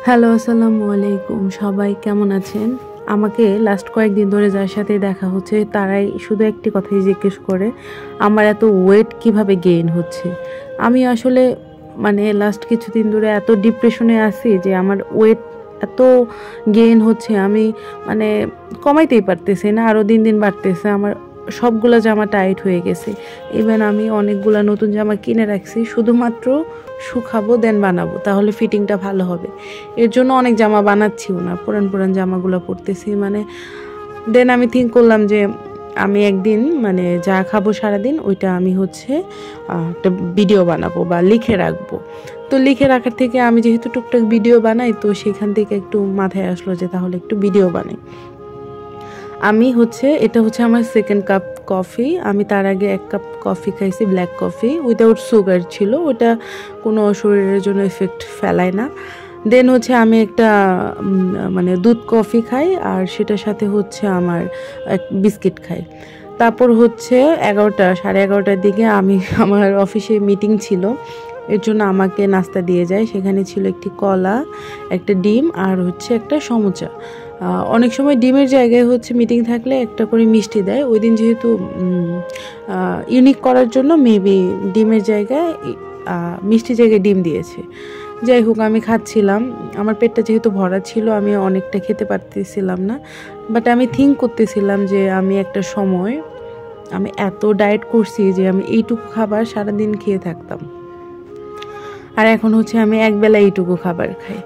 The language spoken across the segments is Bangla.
হ্যালো, আসসালামু আলাইকুম। সবাই কেমন আছেন? আমাকে লাস্ট কয়েকদিন ধরে যার সাথে দেখা হচ্ছে তারাই শুধু একটি কথাই জিজ্ঞেস করে, আমার এত ওয়েট কিভাবে গেইন হচ্ছে। আমি আসলে লাস্ট কিছুদিন ধরে এত ডিপ্রেশনে আছি যে আমার ওয়েট এত গেইন হচ্ছে, আমি মানে কমাইতেই পারতেছি না, আরও দিন দিন বাড়তেছে। আমার সবগুলো জামা টাইট হয়ে গেছে। ইভেন আমি অনেকগুলো নতুন জামা কিনে রাখছি, শুধুমাত্র শুকাবো দেন বানাবো, তাহলে ফিটিংটা ভালো হবে। এর জন্য অনেক জামা বানাচ্ছিও না, পুরান পুরান জামাগুলো পরতেছি। দেন আমি থিঙ্ক করলাম যে আমি একদিন যা খাবো সারাদিন ওইটা আমি একটা ভিডিও বানাবো বা লিখে রাখবো। তো লিখে রাখার থেকে আমি যেহেতু টুকটাক ভিডিও বানাই, তো সেখান থেকে একটু মাথায় আসলো যে তাহলে একটু ভিডিও বানাই। এটা হচ্ছে আমার সেকেন্ড কাপ কফি। আমি তার আগে 1 কাপ কফি খাইছি, ব্ল্যাক কফি উইদাউট সুগার ছিল, ওটা কোনো শরীরের জন্য এফেক্ট ফেলায় না। দেন আমি একটা দুধ কফি খাই, আর সেটার সাথে আমার বিস্কিট খাই। তারপর 11:30 দিকে আমার অফিসে মিটিং ছিল, এর জন্য আমাকে নাস্তা দিয়ে যায়। সেখানে ছিল একটি কলা, একটা ডিম আর একটা সমুচা। অনেক সময় ডিমের জায়গায় মিটিং থাকলে একটা করে মিষ্টি দেয়। ওই দিন যেহেতু ইউনিক করার জন্য মেবি ডিমের জায়গায় মিষ্টি জায়গায় ডিম দিয়েছে। যাই হোক, আমি খাচ্ছিলাম। আমার পেটটা যেহেতু ভরা ছিল, আমি অনেকটা খেতে পারতেছিলাম না, বাট আমি থিঙ্ক করতেছিলাম যে আমি একটা সময় আমি এত ডায়েট করছি যে আমি এইটুকু খাবার সারাদিন খেয়ে থাকতাম, আর এখন আমি একবেলা এইটুকু খাবার খাই।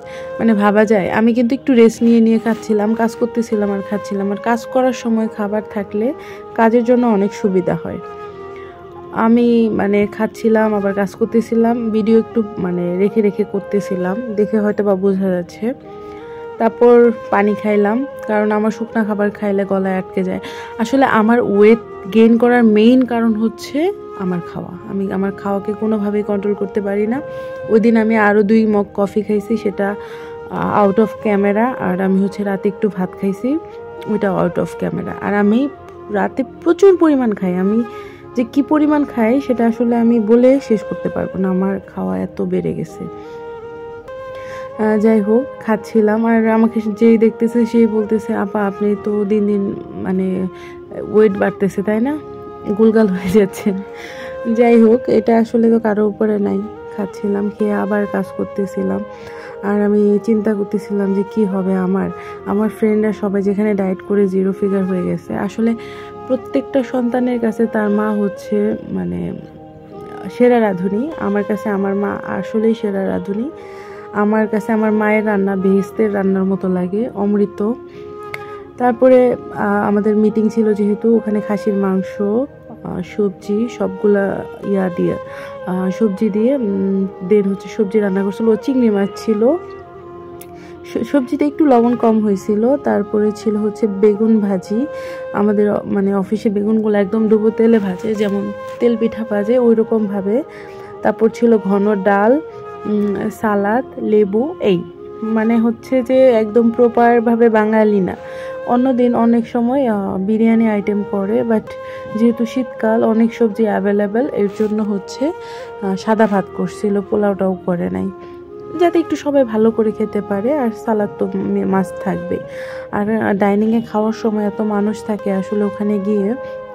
ভাবা যায়। আমি কিন্তু একটু রেস্ট নিয়ে নিয়ে খাচ্ছিলাম, কাজ করতেছিলাম আর খাচ্ছিলাম। আর কাজ করার সময় খাবার থাকলে কাজের জন্য অনেক সুবিধা হয়। আমি খাচ্ছিলাম আবার কাজ করতেছিলাম, ভিডিও একটু রেখে রেখে করতেছিলাম, দেখে হয়তো বা বোঝা যাচ্ছে। তারপর পানি খাইলাম, কারণ আমার শুকনো খাবার খাইলে গলায় আটকে যায়। আসলে আমার ওয়েট গেইন করার মেইন কারণ হচ্ছে আমার খাওয়া। আমি আমার খাওয়াকে কোনোভাবেই কন্ট্রোল করতে পারি না। ওই দিন আমি আরও 2 মগ কফি খাইছি, সেটা আউট অফ ক্যামেরা। আর আমি রাতে একটু ভাত খাইছি, ওইটা আউট অফ ক্যামেরা। আর আমি রাতে প্রচুর পরিমাণ খাই। আমি যে কি পরিমাণ খাই সেটা আসলে আমি বলে শেষ করতে পারবো না, আমার খাওয়া এত বেড়ে গেছে। যাই হোক, খাচ্ছিলাম, আর আমাকে যেই দেখতেছে সেই বলতেছে, আপা আপনি তো দিন দিন ওয়েট বাড়তেছে, তাই না, গুলগাল হয়ে যাচ্ছেন। যাই হোক, এটা আসলে তো কারো উপরে নাই। খাচ্ছিলাম, খেয়ে আবার কাজ করতেছিলাম। আর আমি চিন্তা করতেছিলাম যে কি হবে আমার ফ্রেন্ডরা সবাই যেখানে ডায়েট করে 0 ফিগার হয়ে গেছে। আসলে প্রত্যেকটা সন্তানের কাছে তার মা সেরা রাঁধুনি। আমার কাছে আমার মা আসলেই সেরা রাঁধুনি। আমার কাছে আমার মায়ের রান্না বেহেশতের রান্নার মতো লাগে, অমৃত। তারপরে আমাদের মিটিং ছিল, যেহেতু ওখানে খাসির মাংস, সবজি, সবগুলা সবজি দিয়ে দেন সবজি রান্না করছিল। চিংড়ি মাছ ছিল, সবজিতে একটু লবণ কম হয়েছিল। তারপরে ছিল বেগুন ভাজি। আমাদের অফিসে বেগুনগুলো একদম ডুবো তেলে ভাজে, যেমন তেল পিঠা ভাজে ওই রকম ভাবে। তারপর ছিল ঘন ডাল, সালাদ, লেবু। এই যে একদম প্রপারভাবে বাঙালি না। অন্যদিন অনেক সময় বিরিয়ানি আইটেম করে, বাট যেহেতু শীতকাল অনেক সবজি অ্যাভেলেবেল, এর জন্য সাদা ভাত করছিল, পোলাওটাও করে নাই, যাতে একটু সবাই ভালো করে খেতে পারে। আর সালাদ তো মাছ থাকবে। আর ডাইনিংয়ে খাওয়ার সময় এত মানুষ থাকে, আসলে ওখানে গিয়ে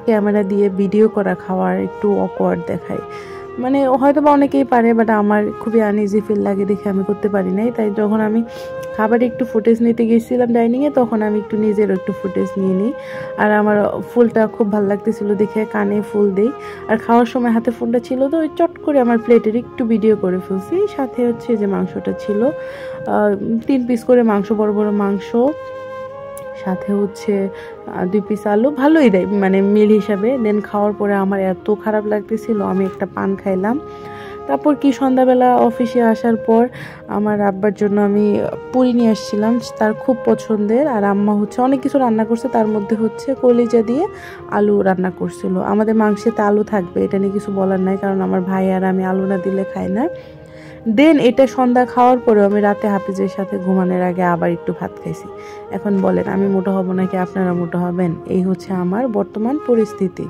ক্যামেরা দিয়ে ভিডিও করা খাওয়ার একটু অকওয়ার্ড দেখায়। হয়তো বা অনেকেই পারে, বাট আমার খুবই আনইজি ফিল লাগে, দেখে আমি করতে পারি নাই। তাই যখন আমি খাবারে একটু ফুটেজ নিতে গেছিলাম ডাইনিংয়ে, তখন আমি একটু নিজেরও একটু ফুটেজ নিয়ে নিই। আর আমার ফুলটা খুব ভালো লাগতেছিল দেখে কানে ফুল দেই। আর খাওয়ার সময় হাতে ফোনটা ছিল, তো ওই চট করে আমার প্লেটের একটু ভিডিও করে ফেলছি। সাথে যে মাংসটা ছিল, 3 পিস করে মাংস, বড় বড় মাংস, সাথে 2 পিস আলু, ভালোই দেয় মিল হিসাবে। দেন খাওয়ার পরে আমার এত খারাপ লাগতেছিল, আমি একটা পান খাইলাম। তারপর সন্ধ্যাবেলা অফিসে আসার পর আমার আব্বার জন্য আমি পুরি নিয়ে আসছিলাম, তার খুব পছন্দের। আর আম্মা অনেক কিছু রান্না করছে, তার মধ্যে কলিজা দিয়ে আলু রান্না করছিল। আমাদের মাংসেতে আলু থাকবে, এটা নিয়ে কিছু বলার নাই, কারণ আমার ভাই আর আমি আলু না দিলে খাই না। দেন এটা সন্ধ্যা খাওয়ার পরেও আমি রাতে হাফিজের সাথে ঘুমানোর আগে আবার একটু ভাত খাইছি। এখন বলেন, আমি মোটা হব নাকি আপনারা মোটা হবেন? এই আমার বর্তমান পরিস্থিতি।